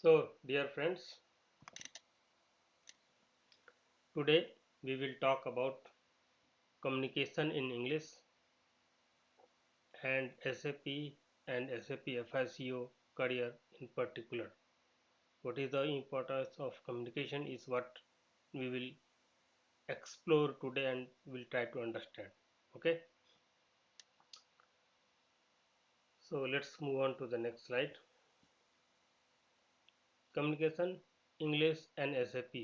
So, dear friends, today we will talk about communication in English and SAP and SAP FICO career in particular. What is the importance of communication is what we will explore today and will try to understand. Okay, so let's move on to the next slide. Communication, English and SAP.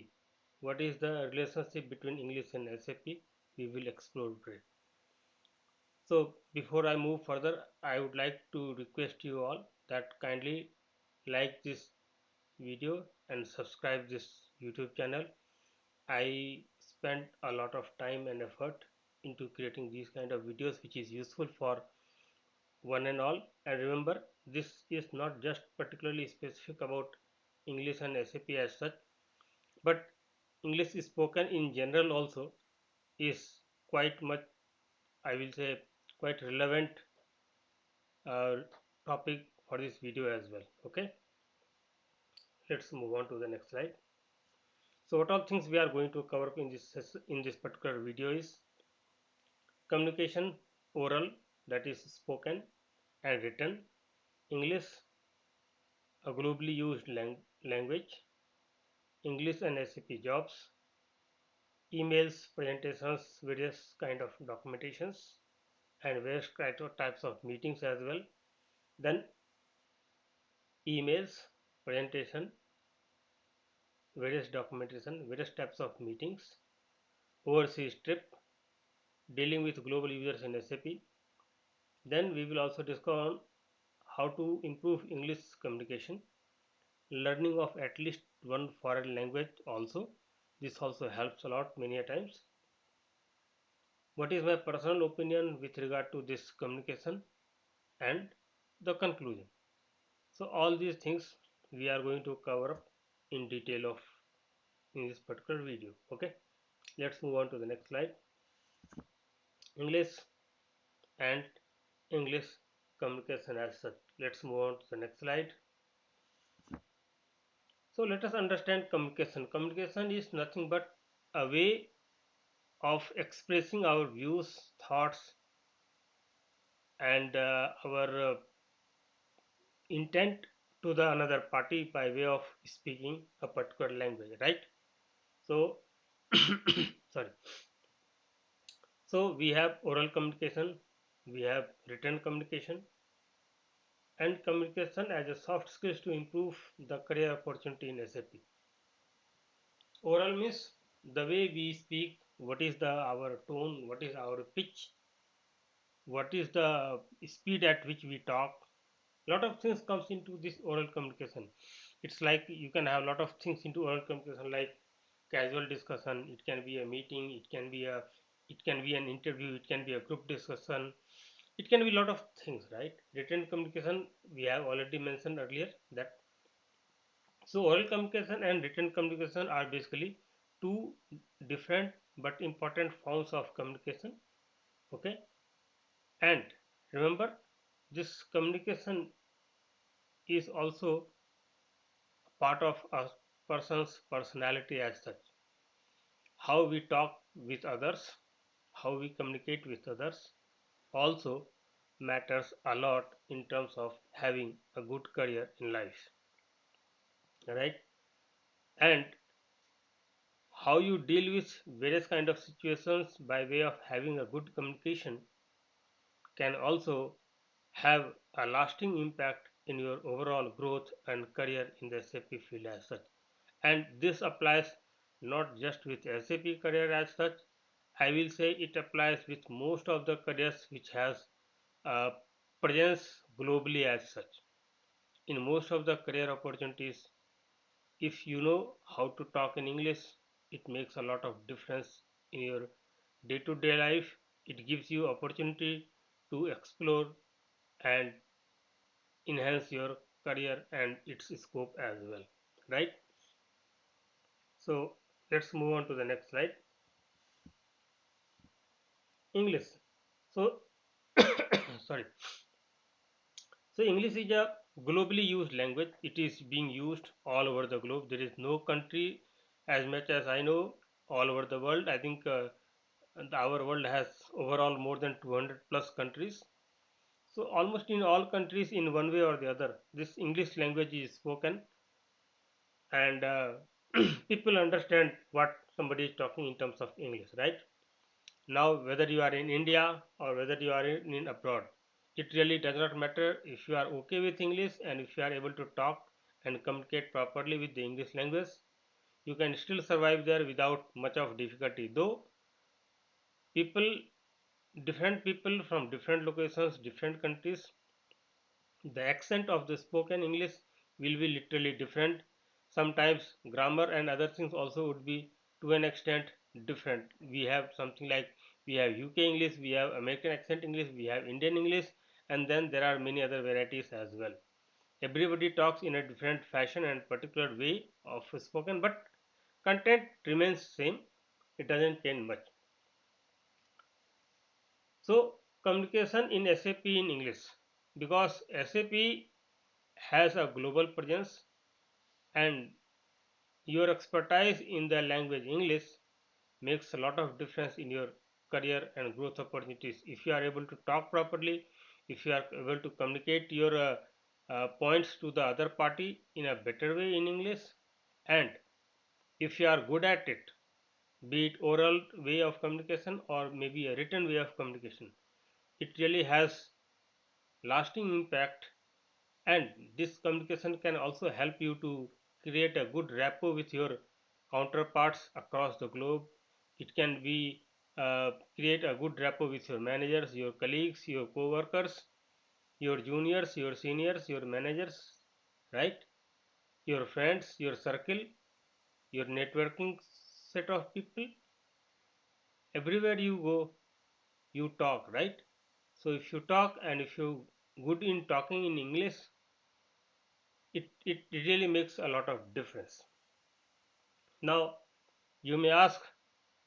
What is the relationship between English and SAP? We will explore today. So before I move further, I would like to request you all that kindly like this video and subscribe this YouTube channel. I spent a lot of time and effort into creating these kind of videos which is useful for one and all. And remember, this is not just particularly specific about English and SAP as such, but English is spoken in general also is quite much, I will say, quite relevant uh, topic for this video as well. Okay, let's move on to the next slide. So what all things we are going to cover in this particular video is communication, oral, that is spoken and written, English, a globally used language, English and SAP jobs, emails, presentations, various kind of documentations, and various types of meetings as well. Then emails, presentation, various documentation, various types of meetings, overseas trip, dealing with global users in SAP. Then we will also discuss on how to improve English communication, learning of at least one foreign language also. This also helps a lot many a times. What is my personal opinion with regard to this communication and the conclusion. So all these things we are going to cover up in detail of in this particular video. Okay, let's move on to the next slide. English and English communication as such. Let's move on to the next slide. So let us understand communication. Communication is nothing but a way of expressing our views, thoughts, and our intent to the another party by way of speaking a particular language, right? So, sorry. So we have oral communication, we have written communication, and communication as a soft skills to improve the career opportunity in SAP. Oral means the way we speak, what is the our tone, what is our pitch, what is the speed at which we talk. Lot of things comes into this oral communication. It's like you can have a lot of things into oral communication like casual discussion. It can be a meeting. It can be an interview. It can be a group discussion. It can be a lot of things, right? Written communication we have already mentioned earlier that. So oral communication and written communication are basically two different but important forms of communication. Okay, and remember, this communication is also part of a person's personality as such. How we talk with others, how we communicate with others also matters a lot in terms of having a good career in life, right? And how you deal with various kind of situations by way of having a good communication can also have a lasting impact in your overall growth and career in the SAP field as such. And this applies not just with SAP career as such. I will say it applies with most of the careers which has a presence globally as such. In most of the career opportunities, if you know how to talk in English, it makes a lot of difference in your day-to-day life. It gives you opportunity to explore and enhance your career and its scope as well, right? So let's move on to the next slide. English. So sorry. So English is a globally used language. It is being used all over the globe. There is no country, as much as I know, all over the world. I think our world has overall more than 200 plus countries. So almost in all countries, in one way or the other, this English language is spoken, and people understand what somebody is talking in terms of English, right? Now, whether you are in India or whether you are in abroad, it really does not matter if you are okay with English and if you are able to talk and communicate properly with the English language, you can still survive there without much of difficulty. Though people, different people from different locations, different countries, the accent of the spoken English will be literally different. Sometimes grammar and other things also would be to an extent different. We have something like we have UK English, we have American accent English, we have Indian English, and then there are many other varieties as well. Everybody talks in a different fashion and particular way of spoken, but content remains same. It doesn't change much. So communication in SAP in English, because SAP has a global presence and your expertise in the language English makes a lot of difference in your career and growth opportunities. If you are able to talk properly, if you are able to communicate your points to the other party in a better way in English, and if you are good at it, be it oral way of communication or maybe a written way of communication, it really has lasting impact, and this communication can also help you to create a good rapport with your counterparts across the globe. It can be create a good rapport with your managers, your colleagues, your co-workers, your juniors, your seniors, your managers, right? Your friends, your circle, your networking set of people. Everywhere you go, you talk, right? So if you talk and if you good in talking in English, it really makes a lot of difference. Now, you may ask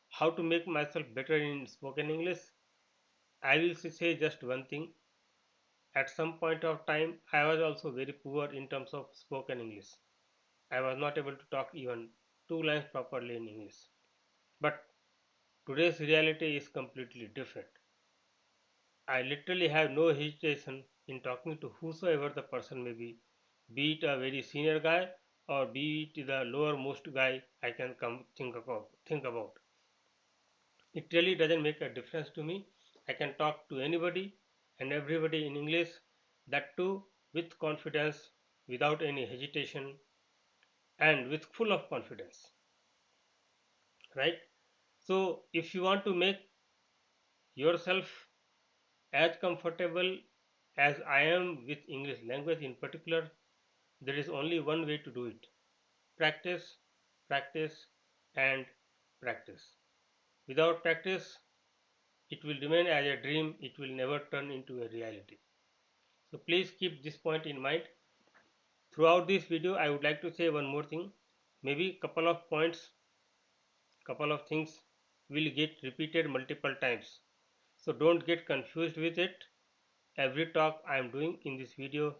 how to make myself better in spoken English. I will say just one thing. At some point of time, I was also very poor in terms of spoken English. I was not able to talk even two lines properly in English. But today's reality is completely different. I literally have no hesitation in talking to whosoever the person may be it a very senior guy or be it the lowermost guy I can come think about. It really doesn't make a difference to me. I can talk to anybody and everybody in English, that too with confidence, without any hesitation, and with full of confidence, right? So, if you want to make yourself as comfortable as I am with English language in particular, there is only one way to do it: practice, practice, and practice. Without practice, it will remain as a dream, it will never turn into a reality. So please keep this point in mind. Throughout this video, I would like to say one more thing. Maybe couple of points, couple of things will get repeated multiple times. So don't get confused with it. Every talk I am doing in this video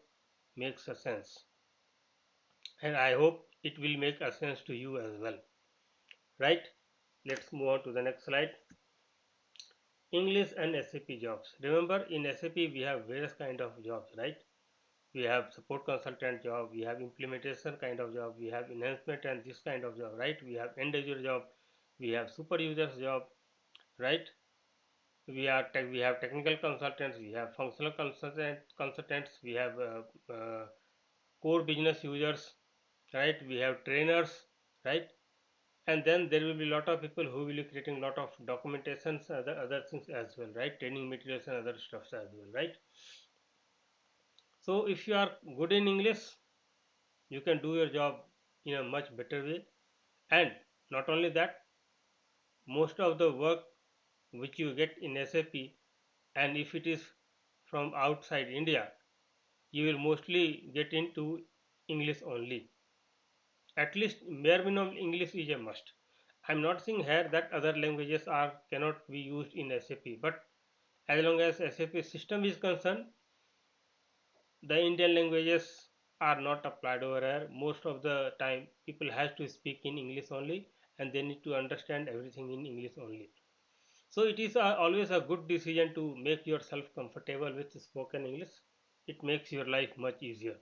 makes a sense. And I hope it will make a sense to you as well. Right? Let's move on to the next slide. English and SAP jobs. Remember, in SAP we have various kind of jobs, right? We have support consultant job, we have implementation kind of job, we have enhancement and this kind of job, right? We have end user job, we have super users job, right? We have technical consultants, we have functional consultants, we have core business users, right? We have trainers, right? And then there will be a lot of people who will be creating a lot of documentations, other things as well, right? Training materials and other stuff as well, right? So if you are good in English, you can do your job in a much better way. And not only that, most of the work which you get in SAP, and if it is from outside India, you will mostly get into English only. At least bare minimum English is a must. I'm not saying here that other languages are cannot be used in SAP, but as long as SAP system is concerned, the Indian languages are not applied over here. Most of the time, people has to speak in English only, and they need to understand everything in English only. So it is always a good decision to make yourself comfortable with spoken English. It makes your life much easier.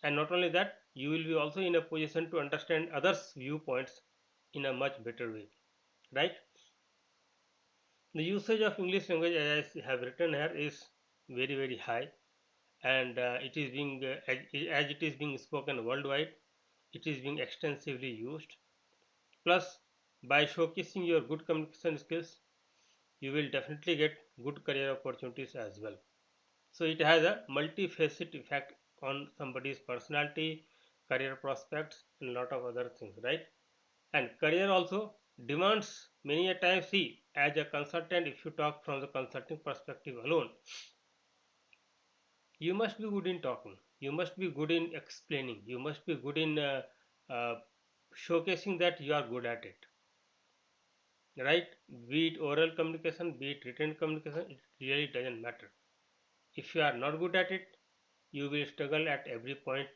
And not only that, you will be also in a position to understand others' viewpoints in a much better way, right? The usage of English language, as I have written here, is very high, and it is being as it is being spoken worldwide, it is being extensively used. Plus, by showcasing your good communication skills, you will definitely get good career opportunities as well. So it has a multifaceted effect on somebody's personality, career prospects, and a lot of other things, right? And career also demands many a time. See, as a consultant, if you talk from the consulting perspective alone, you must be good in talking. You must be good in explaining. You must be good in uh, showcasing that you are good at it, right? Be it oral communication, be it written communication, it really doesn't matter. If you are not good at it, you will struggle at every point,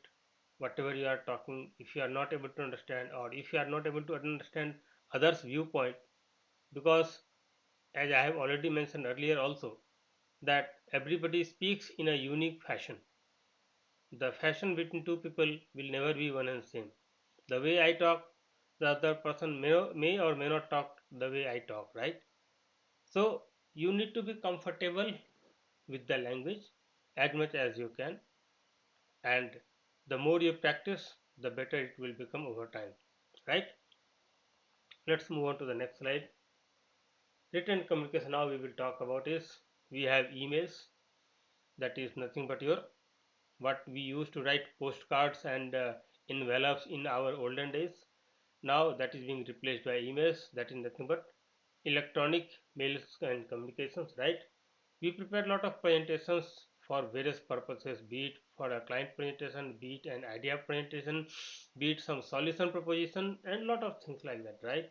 whatever you are talking. If you are not able to understand, or if you are not able to understand others' viewpoint, because as I have already mentioned earlier also, that everybody speaks in a unique fashion. The fashion between two people will never be one and same. The way I talk, the other person may or may not talk the way I talk, right? So you need to be comfortable with the language as much as you can, and the more you practice, the better it will become over time, right? Let's move on to the next slide. Written communication, now we will talk about is, we have emails, that is nothing but your, what we used to write postcards and envelopes in our olden days. Now that is being replaced by emails, that is nothing but electronic mails and communications, right? We prepare a lot of presentations for various purposes, be it for a client presentation, be it an idea presentation, be it some solution proposition, and lot of things like that, right?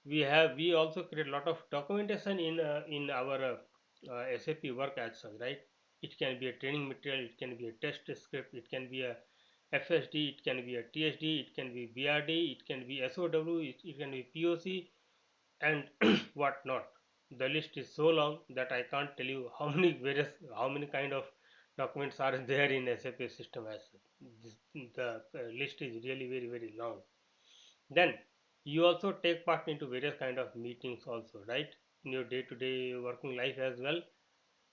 We also create a lot of documentation in our SAP work as such, right? It can be a training material, it can be a test script, it can be a FSD, it can be a TSD, it can be BRD, it can be SOW, it can be POC, and what not. The list is so long that I can't tell you how many kind of documents are there in SAP system as such. The list is really very long. Then you also take part into various kind of meetings also, right? In your day-to-day working life as well.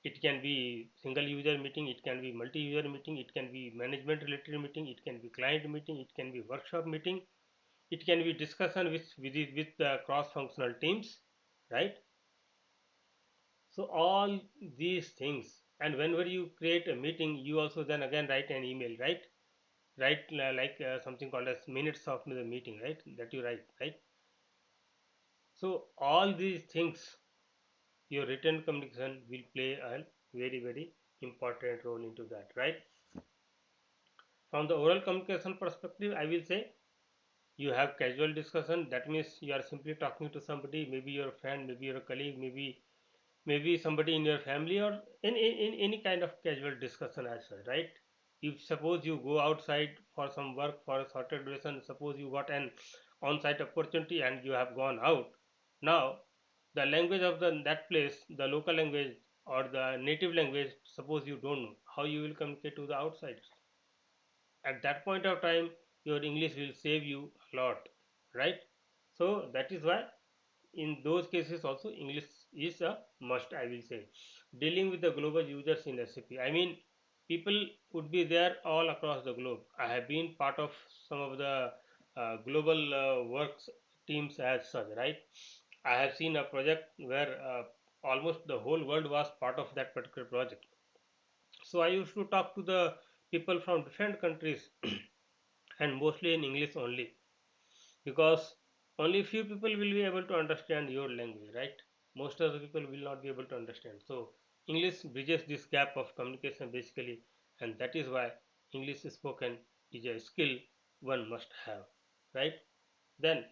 It can be single user meeting, it can be multi-user meeting, it can be management related meeting, it can be client meeting, it can be workshop meeting, it can be discussion with the cross-functional teams, right? So all these things, and whenever you create a meeting, you also then again write an email, right? Write like something called as minutes of the meeting, right? That you write, right? So all these things, your written communication will play a very important role into that, right? From the oral communication perspective, I will say you have casual discussion. That means you are simply talking to somebody, maybe your friend, maybe your colleague, maybe somebody in your family, or in any kind of casual discussion as such, right? If suppose you go outside for some work for a shorter duration, suppose you got an on-site opportunity and you have gone out. Now the language of that place, the local language or the native language, suppose you don't know, how you will communicate to the outsiders. At that point of time, your English will save you a lot, right? So that is why in those cases also English is a must, I will say. Dealing with the global users in SAP, I mean, people would be there all across the globe. I have been part of some of the global works teams as such, right? I have seen a project where almost the whole world was part of that particular project. So I used to talk to the people from different countries and mostly in English only, because only few people will be able to understand your language, right? Most of the people will not be able to understand. So English bridges this gap of communication basically, and that is why English spoken is a skill one must have, right? Then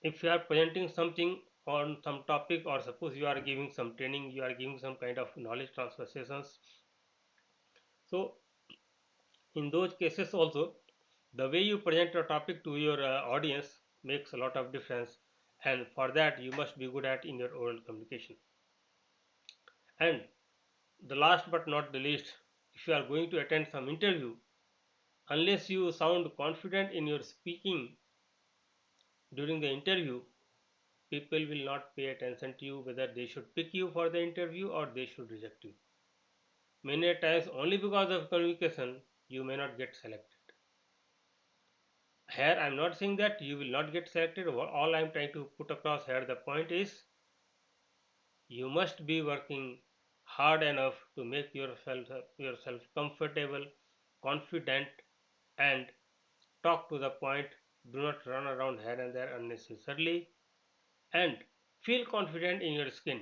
if you are presenting something on some topic, or suppose you are giving some training, you are giving some kind of knowledge transfer sessions, So in those cases also, the way you present your topic to your audience makes a lot of difference, and for that you must be good at in your oral communication. And the last but not the least, if you are going to attend some interview, unless you sound confident in your speaking during the interview, people will not pay attention to you whether they should pick you for the interview or they should reject you. Many times, only because of communication, you may not get selected. Here, I am not saying that you will not get selected. All I am trying to put across here, the point is you must be working hard enough to make yourself comfortable, confident, and talk to the point. Do not run around here and there unnecessarily, and feel confident in your skin.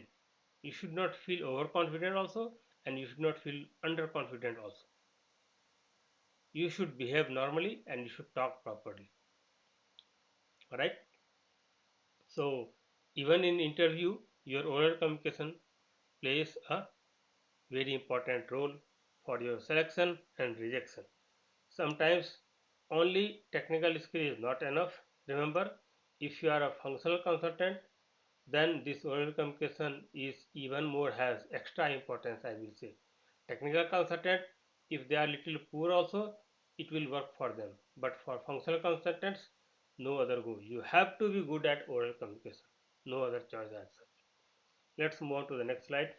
You should not feel overconfident also, and you should not feel underconfident also. You should behave normally and you should talk properly. Alright? So even in interview, your oral communication plays a very important role for your selection and rejection. Sometimes only technical skill is not enough. Remember, if you are a functional consultant, then this oral communication is even more has extra importance, I will say. Technical consultant, if they are little poor also, it will work for them. But for functional consultants, no other go. You have to be good at oral communication. No other choice as such. Let's move on to the next slide.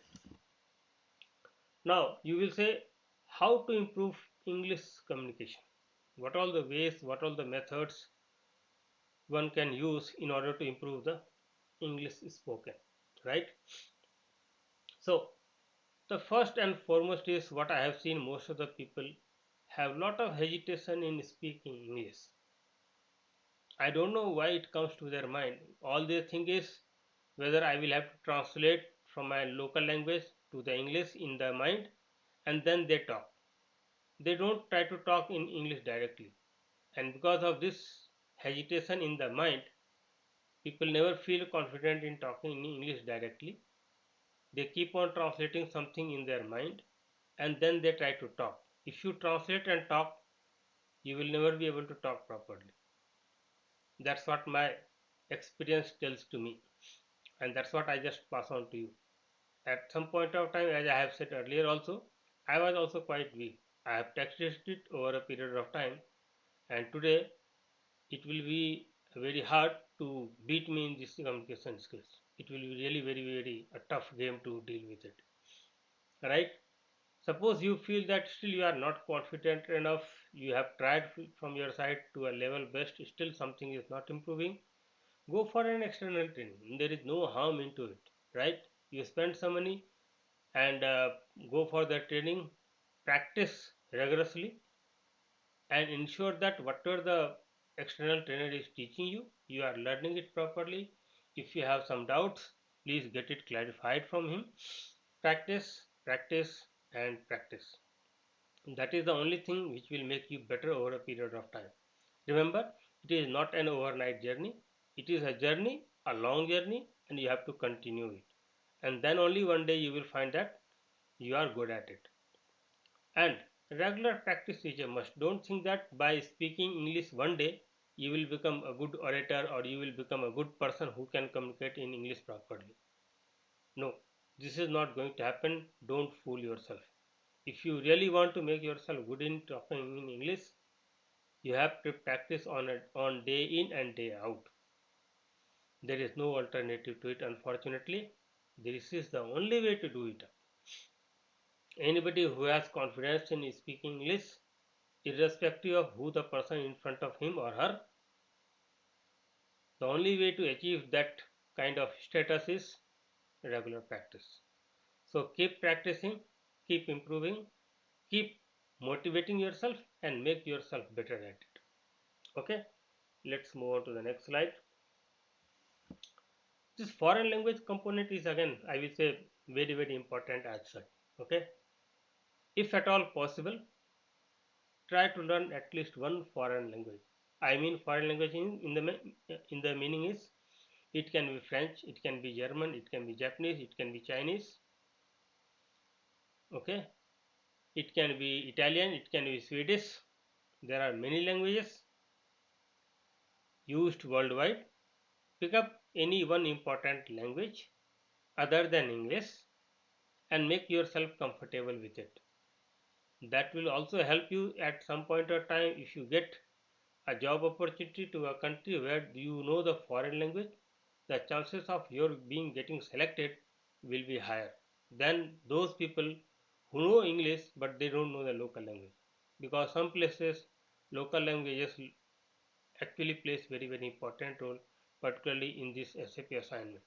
Now you will say how to improve English communication. What all the ways, what all the methods one can use in order to improve the English spoken, right? So the first and foremost is what I have seen most of the people have lot of hesitation in speaking English. I don't know why it comes to their mind. All they think is whether I will have to translate from my local language to the English in their mind, and then they talk. They don't try to talk in English directly. And because of this hesitation in the mind, people never feel confident in talking in English directly. They keep on translating something in their mind and then they try to talk. If you translate and talk, you will never be able to talk properly. That's what my experience tells to me, and that's what I just pass on to you. At some point of time, as I have said earlier also, I was also quite weak. I have practiced it over a period of time, and today it will be very hard to beat me in this communication skills. It will be really very a tough game to deal with it. Right? Suppose you feel that still you are not confident enough, you have tried from your side to a level best, still something is not improving, go for an external training. There is no harm into it, right? You spend some money and go for the training, practice rigorously, and ensure that whatever the external trainer is teaching you, you are learning it properly. If you have some doubts, please get it clarified from him. Practice, practice, and practice. That is the only thing which will make you better over a period of time. Remember, it is not an overnight journey. It is a journey, a long journey, and you have to continue it. And then only one day you will find that you are good at it. And regular practice is a must. Don't think that by speaking English one day you will become a good orator or you will become a good person who can communicate in English properly. No, this is not going to happen. Don't fool yourself. If you really want to make yourself good in talking in English, you have to practice on it on day in and day out. There is no alternative to it, unfortunately. This is the only way to do it. Anybody who has confidence in speaking English, irrespective of who the person in front of him or her, the only way to achieve that kind of status is regular practice. So keep practicing, keep improving, keep motivating yourself and make yourself better at it. Okay, let's move on to the next slide. This foreign language component is again, I will say, very important as such. Okay, if at all possible, try to learn at least one foreign language. I mean, foreign language in the meaning is it can be French, it can be German, it can be Japanese, it can be Chinese. Okay, It can be Italian, it can be Swedish. There are many languages used worldwide. Pick up any one important language other than English and make yourself comfortable with it. That will also help you at some point of time if you get a job opportunity to a country where you know the foreign language, the chances of your being getting selected will be higher than those people who know English but they don't know the local language. Because some places local languages actually plays very important role, particularly in this SAP assignment.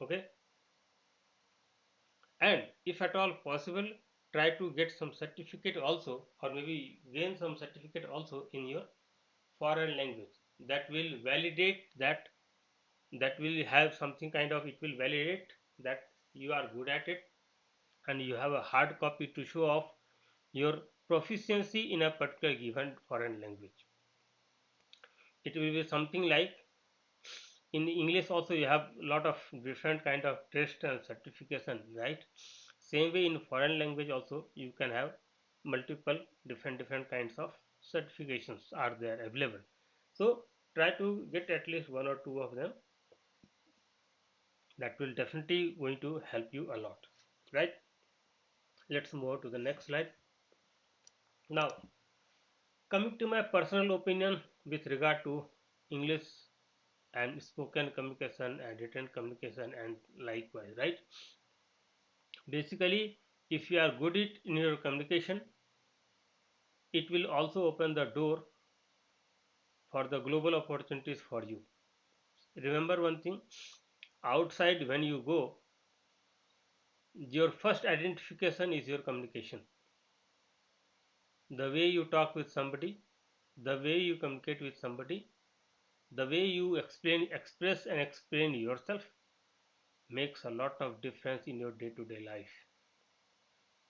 Okay, and if at all possible, try to get some certificate also, or maybe gain some certificate also in your foreign language that will validate that will have something kind of it will validate that you are good at it, and you have a hard copy to show off your proficiency in a particular given foreign language. It will be something like in English also you have a lot of different kind of test and certification, right? Same way in foreign language also you can have multiple different kinds of certifications are there available. So try to get at least one or two of them. That will definitely going to help you a lot, right? Let's move to the next slide. Now, coming to my personal opinion with regard to English and spoken communication and written communication and likewise, right? Basically, if you are good at in your communication, it will also open the door for the global opportunities for you. Remember one thing, outside when you go, your first identification is your communication. The way you talk with somebody, the way you communicate with somebody, the way you express and explain yourself makes a lot of difference in your day-to-day life.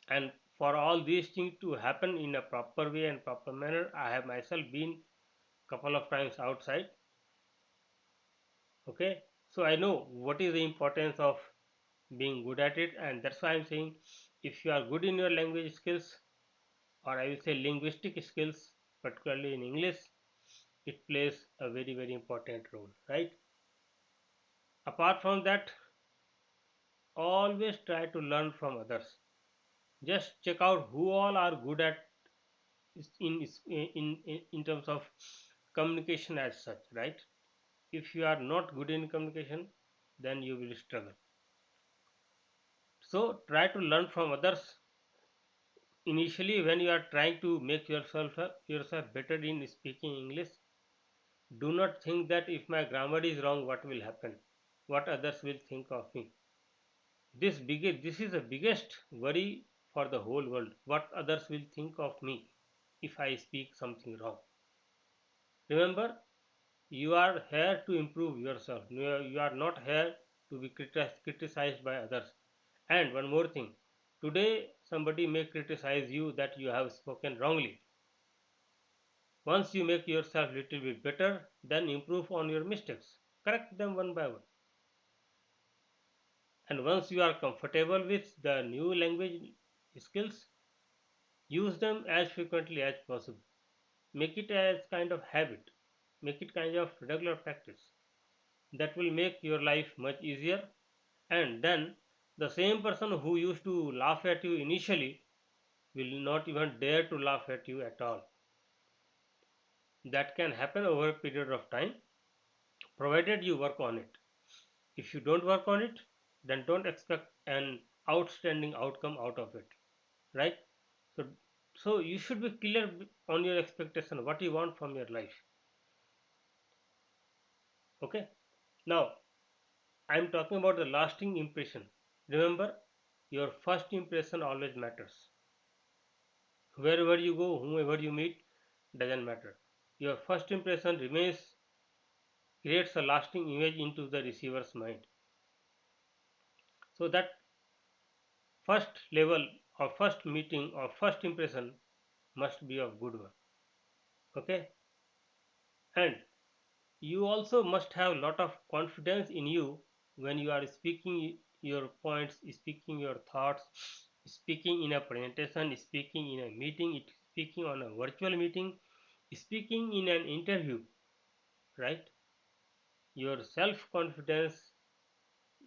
And for all these things to happen in a proper way and proper manner, I have myself been couple of times outside. Okay, so I know what is the importance of being good at it, and that's why I'm saying if you are good in your language skills, or I will say linguistic skills, particularly in English, it plays a very important role, right? Apart from that, always try to learn from others. Just check out who all are good at in terms of communication as such, right? If you are not good in communication, then you will struggle. So try to learn from others. Initially, when you are trying to make yourself better in speaking English, do not think that if my grammar is wrong, what will happen, what others will think of me. This is the biggest worry for the whole world. What others will think of me if I speak something wrong. Remember, you are here to improve yourself. You are not here to be criticized by others. And one more thing, today somebody may criticize you that you have spoken wrongly. Once you make yourself little bit better, then improve on your mistakes. Correct them one by one. And once you are comfortable with the new language skills, use them as frequently as possible. Make it as kind of habit. Make it kind of regular practice. That will make your life much easier, and then the same person who used to laugh at you initially will not even dare to laugh at you at all. That can happen over a period of time, provided you work on it. If you don't work on it, then don't expect an outstanding outcome out of it, right? So so you should be clear on your expectation, what you want from your life. Okay, now I'm talking about the lasting impression. Remember, your first impression always matters. Wherever you go, whomever you meet, doesn't matter. Your first impression remains, creates a lasting image into the receiver's mind. So that first level or first meeting or first impression must be a good one. Okay, and you also must have a lot of confidence in you when you are speaking your points, speaking your thoughts, speaking in a presentation, speaking in a meeting, speaking on a virtual meeting, speaking in an interview, right? Your self confidence,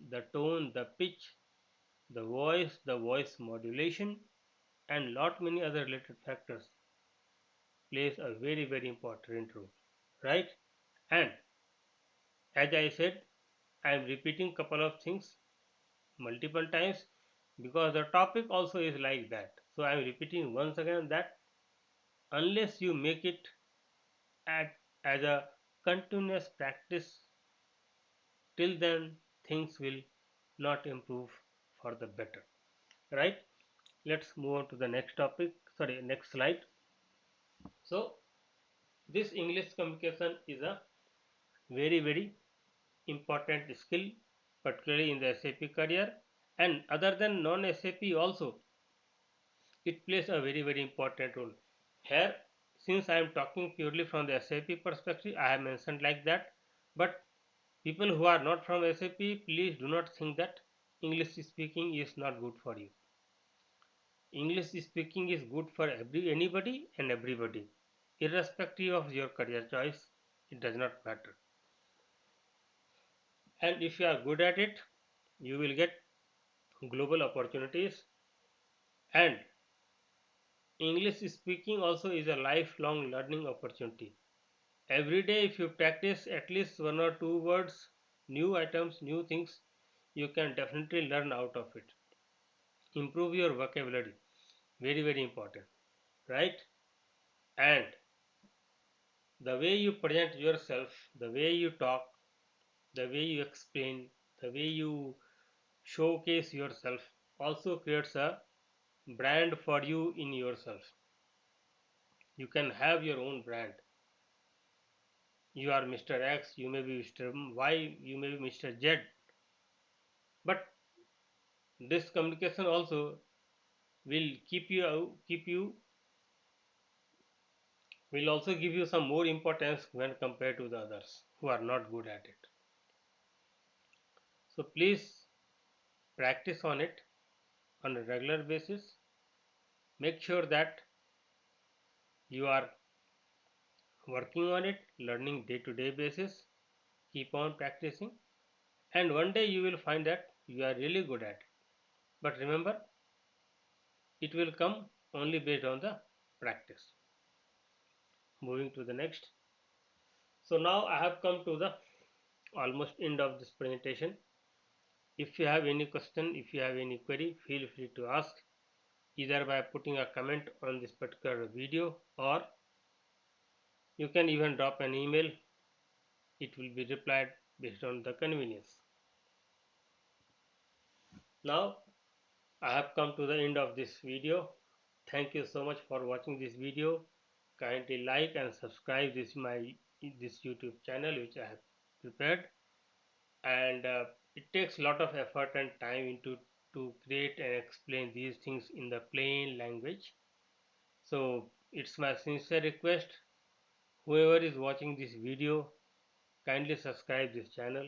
the tone, the pitch, the voice modulation, and lot many other related factors plays a very important role, right? And as I said, I am repeating couple of things multiple times because the topic also is like that. So I am repeating once again that unless you make it at as a continuous practice, till then things will not improve for the better, right? Let's move on to the next topic, sorry, next slide. So this English communication is a very important skill, particularly in the SAP career, and other than non SAP also it plays a very important role here. Since I am talking purely from the SAP perspective, I have mentioned like that, but people who are not from SAP, please do not think that English speaking is not good for you. English speaking is good for anybody and everybody, irrespective of your career choice. It does not matter. And if you are good at it, you will get global opportunities. And English speaking also is a lifelong learning opportunity. Every day, if you practice at least one or two words, new items, new things, you can definitely learn out of it. Improve your vocabulary. Very important, right? And the way you present yourself, the way you talk, the way you explain, the way you showcase yourself also creates a brand for you in yourself. You can have your own brand. You are Mr. X, you may be Mr. Y, you may be Mr. Z, but this communication also will keep you will also give you some more importance when compared to the others who are not good at it. So please practice on it on a regular basis. Make sure that you are working on it, learning day to day basis. Keep on practicing, and one day you will find that you are really good at it. But remember, it will come only based on the practice. Moving to the next. So now I have come to the almost end of this presentation. If you have any question, if you have any query, feel free to ask either by putting a comment on this particular video, or you can even drop an email. It will be replied based on the convenience. Now I have come to the end of this video. Thank you so much for watching this video. Kindly like and subscribe this YouTube channel which I have prepared, and it takes a lot of effort and time into to create and explain these things in the plain language. So it's my sincere request, whoever is watching this video, kindly subscribe this channel,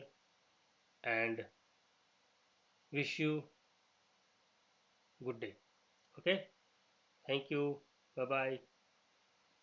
and wish you good day. Okay, thank you. Bye bye.